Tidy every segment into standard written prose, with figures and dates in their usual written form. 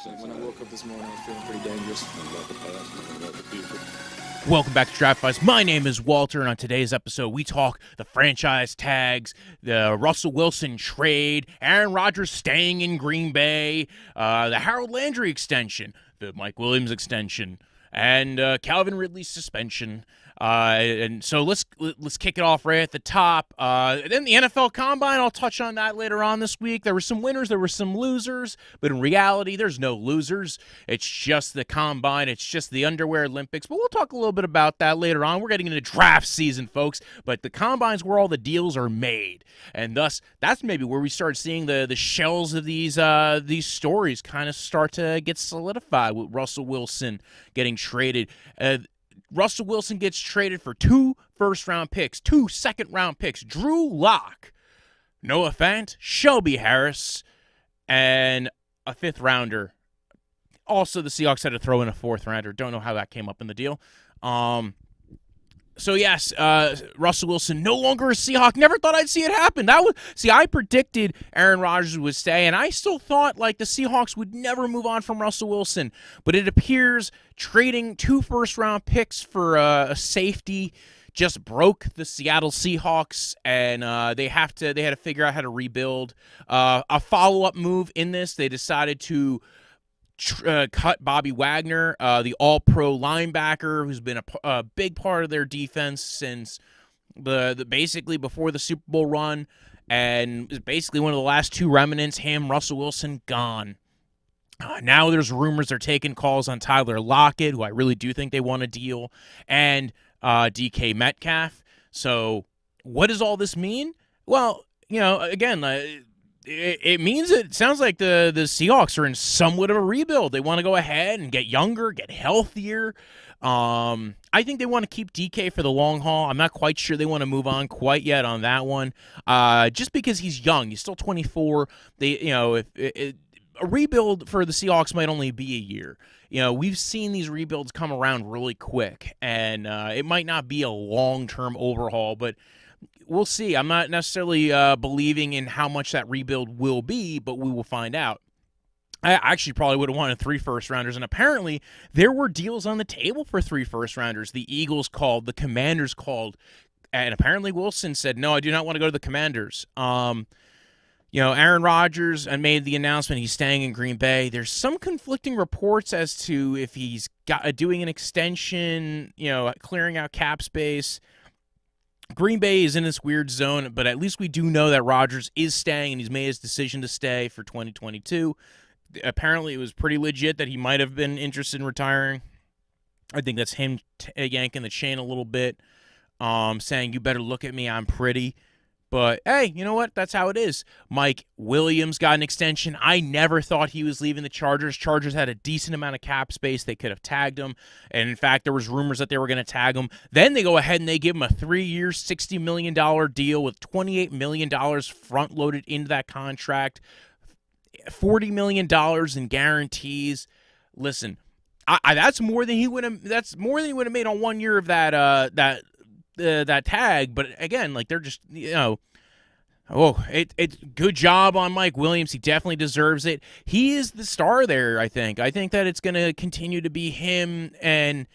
When I woke up this morning, I was feeling pretty dangerous. About the past and about the future. Welcome back to Draftvice. My name is Walter, and on today's episode, we talk the franchise tags, the Russell Wilson trade, Aaron Rodgers staying in Green Bay, the Harold Landry extension, the Mike Williams extension, and Calvin Ridley's suspension. And so let's kick it off right at the top. Then the NFL Combine, I'll touch on that later on this week. There were some winners, there were some losers, but in reality, there's no losers. It's just the Combine. It's just the Underwear Olympics. But we'll talk a little bit about that later on. We're getting into draft season, folks, but the Combine's where all the deals are made. And thus, that's maybe where we start seeing the shells of these stories kind of start to get solidified with Russell Wilson getting traded. Russell Wilson gets traded for 2 first-round picks, 2 second-round picks, Drew Lock, Noah Fant, Shelby Harris, and a 5th-rounder. Also, the Seahawks had to throw in a 4th-rounder. Don't know how that came up in the deal. So, yes, Russell Wilson no longer a Seahawk. Never thought I'd see it happen. I predicted Aaron Rodgers would stay, and I still thought like the Seahawks would never move on from Russell Wilson. But it appears trading 2 first-round picks for a safety just broke the Seattle Seahawks, and they had to figure out how to rebuild. A follow-up move in this, they decided to cut Bobby Wagner, the all-pro linebacker who's been a big part of their defense since basically before the Super Bowl run, and is basically one of the last 2 remnants. Him, Russell Wilson, gone. Now there's rumors they're taking calls on Tyler Lockett, who I really do think they want a deal, and DK Metcalf. So what does all this mean? Well, again, it means it sounds like the Seahawks are in somewhat of a rebuild. They want to go ahead and get younger, get healthier. I think they want to keep DK for the long haul. I'm not quite sure they want to move on quite yet on that one. Just because he's young, he's still 24. A rebuild for the Seahawks might only be a year. We've seen these rebuilds come around really quick, and it might not be a long-term overhaul, but we'll see. I'm not necessarily believing in how much that rebuild will be, but we will find out. I actually probably would have wanted 3 first-rounders, and apparently there were deals on the table for 3 first-rounders. The Eagles called, the Commanders called, and apparently Wilson said, no, I do not want to go to the Commanders. Aaron Rodgers made the announcement he's staying in Green Bay. There's some conflicting reports as to if he's doing an extension, clearing out cap space. Green Bay is in this weird zone, but at least we do know that Rodgers is staying, and he's made his decision to stay for 2022. Apparently, it was pretty legit that he might have been interested in retiring. I think that's him yanking the chain a little bit, saying, you better look at me, I'm pretty. But, hey, you know what? That's how it is. Mike Williams got an extension. I never thought he was leaving the Chargers. Chargers had a decent amount of cap space. They could have tagged him. And, in fact, there was rumors that they were going to tag him. Then they go ahead and they give him a 3-year, $60 million deal with $28 million front-loaded into that contract, $40 million in guarantees. Listen, that's more than he would have. That's more than he would have made on 1 year of that tag. But again, like, they're just, it's good job on Mike Williams. He definitely deserves it. He is the star there, I think. I think that it's going to continue to be him, and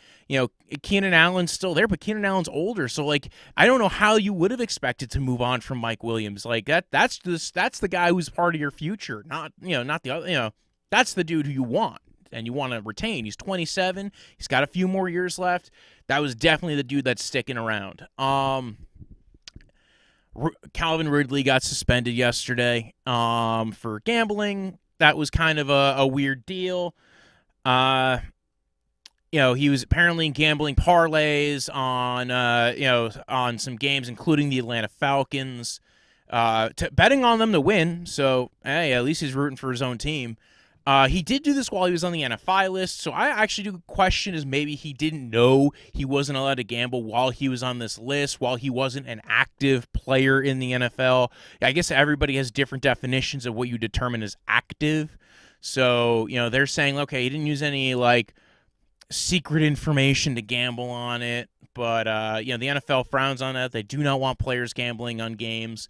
Keenan Allen's still there, but Keenan Allen's older, so like I don't know how you would have expected to move on from Mike Williams. Like that's the guy who's part of your future, not the other. That's the dude who you want and you want to retain. He's 27. He's got a few more years left. That was definitely the dude that's sticking around. Calvin Ridley got suspended yesterday for gambling. That was kind of a weird deal. He was apparently gambling parlays on some games, including the Atlanta Falcons, betting on them to win. So, hey, at least he's rooting for his own team. He did do this while he was on the NFI list, so I actually do question is maybe he didn't know he wasn't allowed to gamble while he was on this list, while he wasn't an active player in the NFL. I guess everybody has different definitions of what you determine as active. So, they're saying, okay, he didn't use any, secret information to gamble on it, but, the NFL frowns on that. They do not want players gambling on games.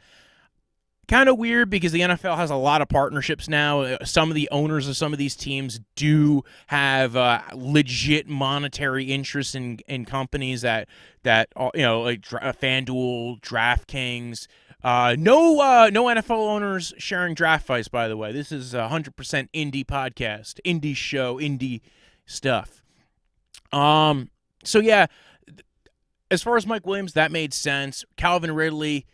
kind of weird because the NFL has a lot of partnerships now. Some of the owners of some of these teams do have legit monetary interests in companies that like FanDuel, DraftKings. No NFL owners sharing Draftvice, by the way. This is 100% indie podcast, indie show, indie stuff. So yeah, as far as Mike Williams, that made sense. Calvin Ridley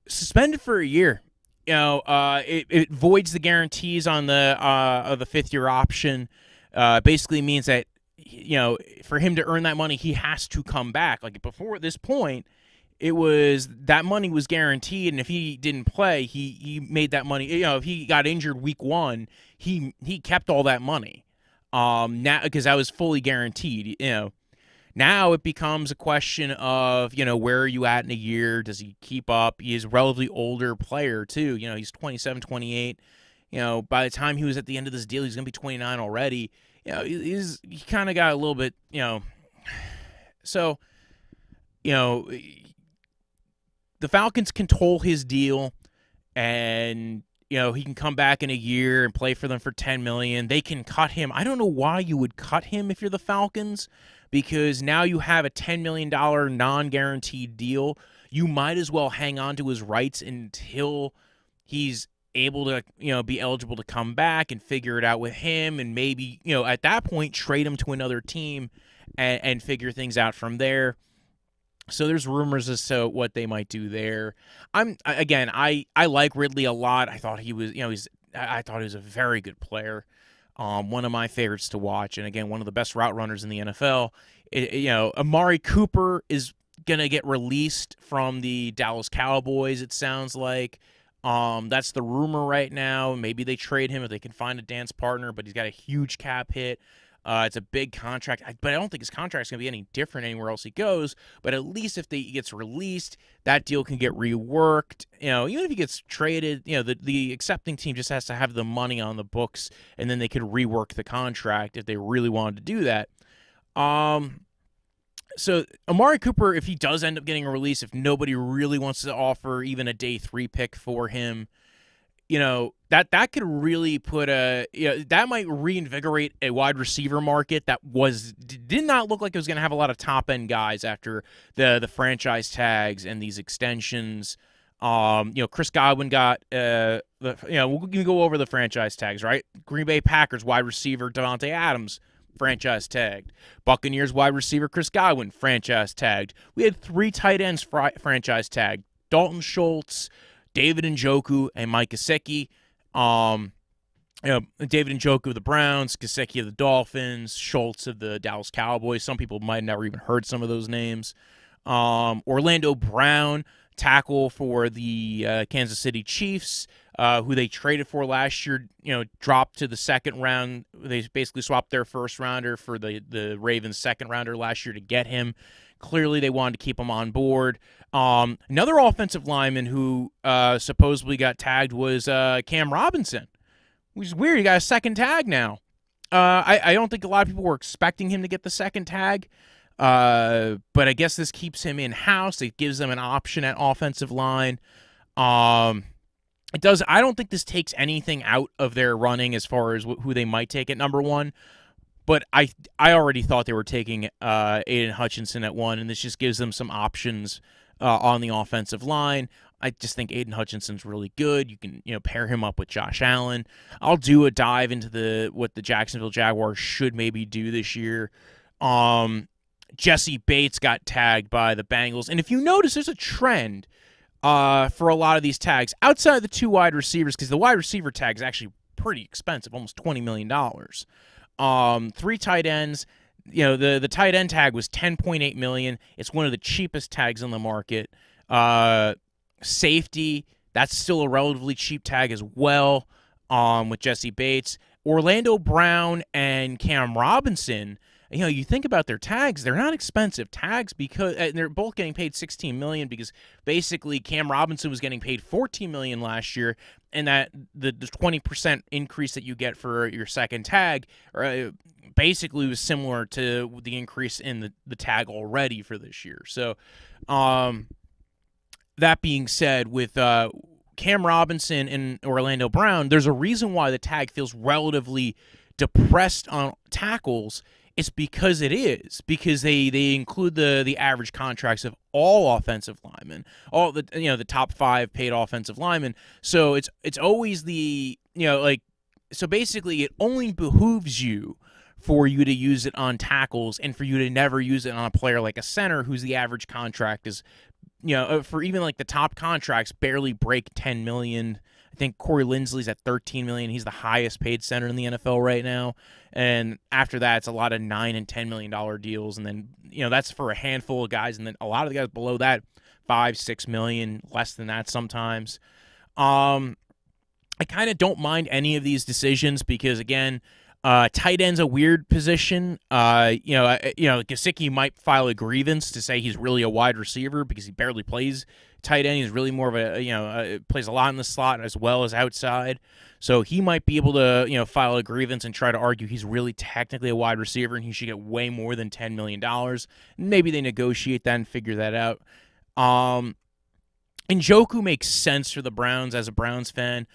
suspended for a year. It voids the guarantees on the fifth-year option. Basically means that for him to earn that money, he has to come back. Like before this point, it was that money was guaranteed, and if he didn't play, he made that money. If he got injured week 1, he kept all that money. Now because that was fully guaranteed. Now it becomes a question of, where are you at in a year? Does he keep up? He is a relatively older player, too. He's 27, 28. By the time he was at the end of this deal, he's going to be 29 already. He kind of got a little bit, So, the Falcons can toll his deal, and, he can come back in a year and play for them for $10 million. They can cut him. I don't know why you would cut him if you're the Falcons, because now you have a $10 million non-guaranteed deal. You might as well hang on to his rights until he's able to, be eligible to come back and figure it out with him, and maybe, at that point, trade him to another team and figure things out from there. So there's rumors as to what they might do there. I like Ridley a lot. I thought he was, I thought he was a very good player. One of my favorites to watch, and again, one of the best route runners in the NFL. Amari Cooper is gonna get released from the Dallas Cowboys. It sounds like that's the rumor right now. Maybe they trade him if they can find a dance partner, but he's got a huge cap hit. It's a big contract, but I don't think his contract's going to be any different anywhere else he goes. But at least if he gets released, that deal can get reworked. Even if he gets traded, the accepting team just has to have the money on the books, and then they could rework the contract if they really wanted to do that. So Amari Cooper, if he does end up getting a release, if nobody really wants to offer even a day 3 pick for him, that could really put that might reinvigorate a wide receiver market that did not look like it was going to have a lot of top end guys after the franchise tags and these extensions. Chris Godwin got we can go over the franchise tags, right? Green Bay Packers wide receiver Devante Adams franchise tagged. Buccaneers wide receiver Chris Godwin franchise tagged. We had 3 tight ends franchise tagged: Dalton Schultz, David Njoku, and Mike Gesicki. David Njoku of the Browns, Gesicki of the Dolphins, Schultz of the Dallas Cowboys. Some people might have never even heard some of those names. Orlando Brown, tackle for the Kansas City Chiefs, who they traded for last year, dropped to the second round. They basically swapped their first rounder for the Ravens' second rounder last year to get him. Clearly, they wanted to keep him on board. Another offensive lineman who supposedly got tagged was Cam Robinson, which is weird. He got a second tag now. I don't think a lot of people were expecting him to get the second tag, but I guess this keeps him in-house. It gives them an option at offensive line. It does. I don't think this takes anything out of their running as far as who they might take at number 1. But I already thought they were taking Aiden Hutchinson at 1, and this just gives them some options on the offensive line. I just think Aiden Hutchinson's really good. You can pair him up with Josh Allen. I'll do a dive into what the Jacksonville Jaguars should maybe do this year. Jesse Bates got tagged by the Bengals, and if you notice, there's a trend for a lot of these tags outside the 2 wide receivers, because the wide receiver tag is actually pretty expensive, almost $20 million. 3 tight ends. The tight end tag was $10.8 million. It's one of the cheapest tags on the market. Safety, that's still a relatively cheap tag as well. With Jesse Bates, Orlando Brown, and Cam Robinson. You think about their tags; they're not expensive tags because they're both getting paid $16 million. Because basically, Cam Robinson was getting paid $14 million last year, and that the 20% increase that you get for your second tag, basically was similar to the increase in the tag already for this year. So, that being said, with Cam Robinson and Orlando Brown, there's a reason why the tag feels relatively depressed on tackles. It's because they include the average contracts of all offensive linemen, all the top 5 paid offensive linemen. So it's always so basically it only behooves you for you to use it on tackles and for you to never use it on a player like a center whose the average contract is, for even like the top contracts barely break $10 million. I think Corey Linsley's at $13 million. He's the highest paid center in the NFL right now. And after that, it's a lot of $9 and $10 million deals. And then, that's for a handful of guys. And then a lot of the guys below that, $5-6 million, less than that sometimes. I kind of don't mind any of these decisions because, again, tight end's a weird position. Gesicki might file a grievance to say he's really a wide receiver because he barely plays tight end. He's really more of plays a lot in the slot as well as outside. So he might be able to, file a grievance and try to argue he's really technically a wide receiver and he should get way more than $10 million. Maybe they negotiate that and figure that out. Njoku makes sense for the Browns as a Browns fan.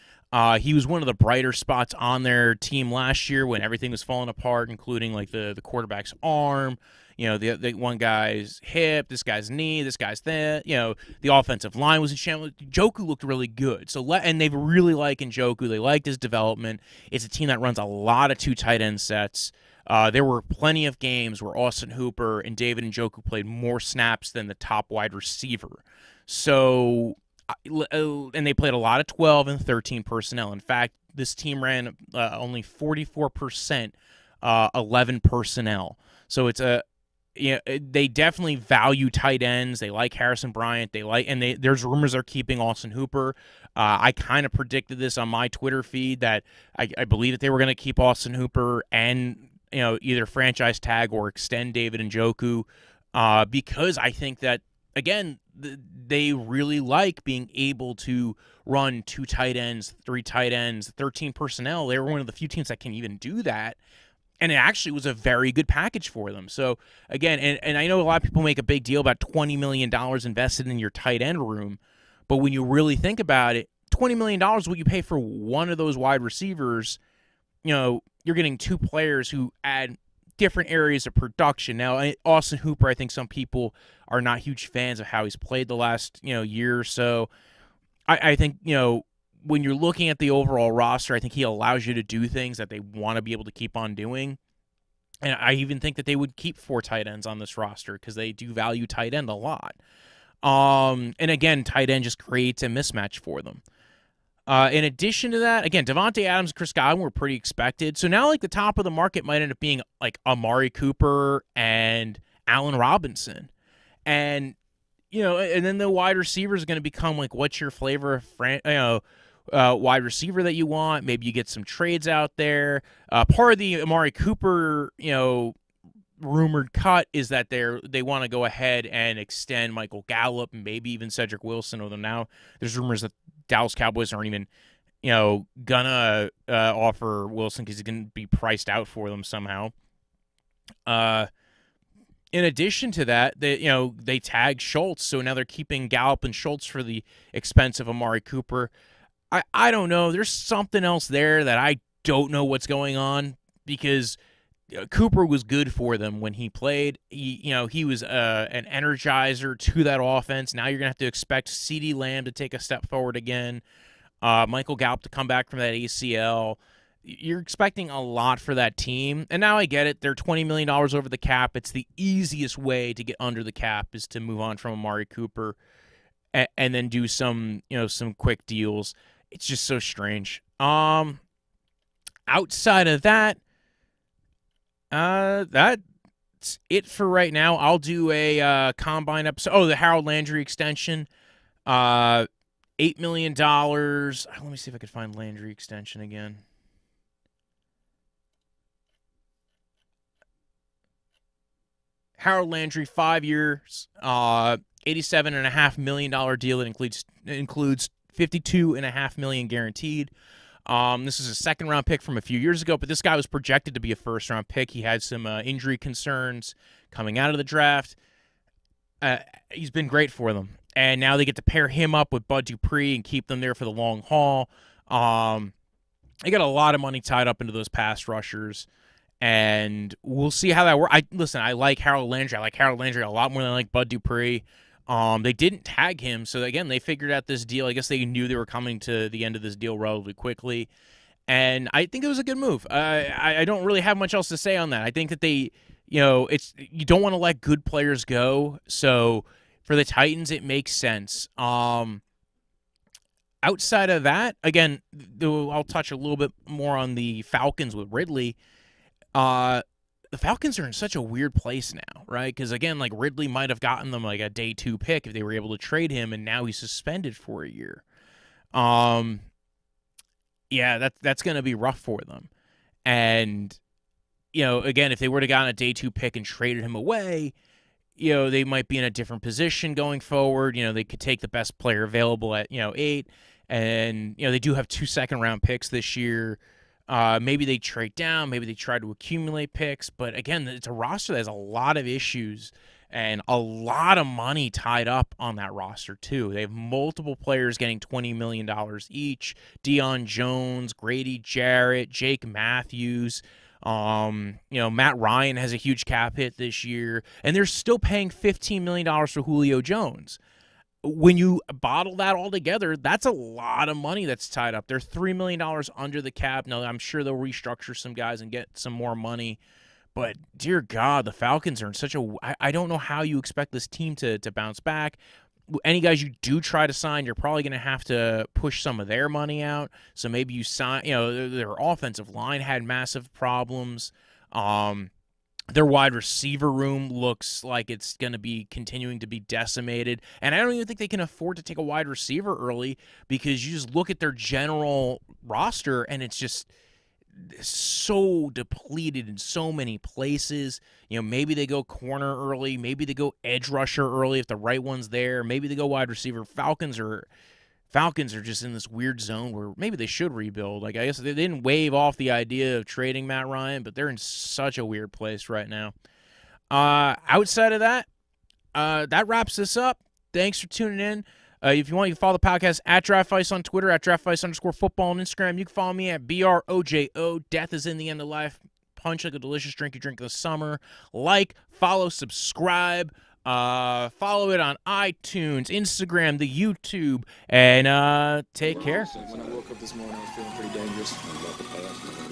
He was one of the brighter spots on their team last year when everything was falling apart, including like the quarterback's arm, the one guy's hip, this guy's knee, this guy's that, the offensive line was in shambles. Njoku looked really good. And they really like Njoku. They liked his development. It's a team that runs a lot of 2 tight end sets. There were plenty of games where Austin Hooper and David Njoku played more snaps than the top wide receiver. So, and they played a lot of 12 and 13 personnel. In fact, this team ran only 44% 11 personnel. So it's they definitely value tight ends. They like Harrison Bryant. There's rumors they're keeping Austin Hooper. I kind of predicted this on my Twitter feed that I believe that they were going to keep Austin Hooper and either franchise tag or extend David Njoku because I think that, again, they really like being able to run 2 tight ends, 3 tight ends, 13 personnel. They were one of the few teams that can even do that. And it actually was a very good package for them. So, again, and I know a lot of people make a big deal about $20 million invested in your tight end room. But when you really think about it, $20 million is what you pay for one of those wide receivers. You're getting 2 players who add different areas of production. Now, Austin Hooper, I think some people are not huge fans of how he's played the last, year or so. I think, when you're looking at the overall roster, I think he allows you to do things that they want to be able to keep on doing. And I even think that they would keep 4 tight ends on this roster because they do value tight end a lot. And again, tight end just creates a mismatch for them. In addition to that, again, Devante Adams and Chris Godwin were pretty expected. So now, like, the top of the market might end up being, like, Amari Cooper and Allen Robinson. And, and then the wide receivers are going to become, like, what's your flavor of wide receiver that you want? Maybe you get some trades out there. Part of the Amari Cooper, rumored cut is that they want to go ahead and extend Michael Gallup and maybe even Cedric Wilson. Although now there's rumors that Dallas Cowboys aren't even, gonna offer Wilson because he's gonna be priced out for them somehow. In addition to that, they tagged Schultz, so now they're keeping Gallup and Schultz for the expense of Amari Cooper. I don't know. There's something else there that I don't know what's going on because Cooper was good for them when he played. He was an energizer to that offense. Now you're going to have to expect CeeDee Lamb to take a step forward again, Michael Gallup to come back from that ACL. You're expecting a lot for that team. And now I get it. They're $20 million over the cap. It's the easiest way to get under the cap is to move on from Amari Cooper and then do some quick deals. It's just so strange. Outside of that, that's it for right now. I'll do a combine episode. Oh, the Harold Landry extension, $8 million. Let me see if I could find Landry extension again. Harold Landry, 5 years, $87.5 million deal that includes $52.5 million guaranteed. This is a second-round pick from a few years ago, but this guy was projected to be a first-round pick. He had some injury concerns coming out of the draft. He's been great for them. And now they get to pair him up with Bud Dupree and keep them there for the long haul. They got a lot of money tied up into those pass rushers, and we'll see how that works. I like Harold Landry. I like Harold Landry a lot more than I like Bud Dupree. They didn't tag him, so again, they figured out this deal. I guess they knew they were coming to the end of this deal relatively quickly, and I think it was a good move. I don't really have much else to say on that. I think that they, you don't want to let good players go, so for the Titans, it makes sense. Outside of that, again, I'll touch a little bit more on the Falcons with Ridley. The Falcons are in such a weird place now, right? Because, again, like Ridley might have gotten them like a day 2 pick if they were able to trade him, and now he's suspended for a year. Yeah, that's going to be rough for them. And, again, if they were to gotten a day 2 pick and traded him away, they might be in a different position going forward. They could take the best player available at, 8. And, they do have 2 second-round picks this year. Maybe they trade down. Maybe they try to accumulate picks. But, again, it's a roster that has a lot of issues and a lot of money tied up on that roster, too. They have multiple players getting $20 million each. Deion Jones, Grady Jarrett, Jake Matthews. Matt Ryan has a huge cap hit this year. And they're still paying $15 million for Julio Jones. When you bottle that all together, that's a lot of money that's tied up. They're $3 million under the cap. Now, I'm sure they'll restructure some guys and get some more money. But, dear God, the Falcons are in such a – I don't know how you expect this team to bounce back. Any guys you do try to sign, you're probably going to have to push some of their money out. So maybe you sign – their offensive line had massive problems. Their wide receiver room looks like it's going to be continuing to be decimated. And I don't even think they can afford to take a wide receiver early because you just look at their general roster and it's just so depleted in so many places. Maybe they go corner early. Maybe they go edge rusher early if the right one's there. Maybe they go wide receiver. Falcons are just in this weird zone where maybe they should rebuild. I guess they didn't wave off the idea of trading Matt Ryan, but they're in such a weird place right now. Outside of that, that wraps this up. Thanks for tuning in. If you want, you can follow the podcast at Draftvice on Twitter, at Draftvice_football on Instagram. You can follow me at BROJO. Death is in the end of life. Punch like a delicious drink you drink in the summer. Like, follow, subscribe. Follow it on iTunes, Instagram, the YouTube, and take care. When I woke up this morning, I was feeling pretty dangerous about the past.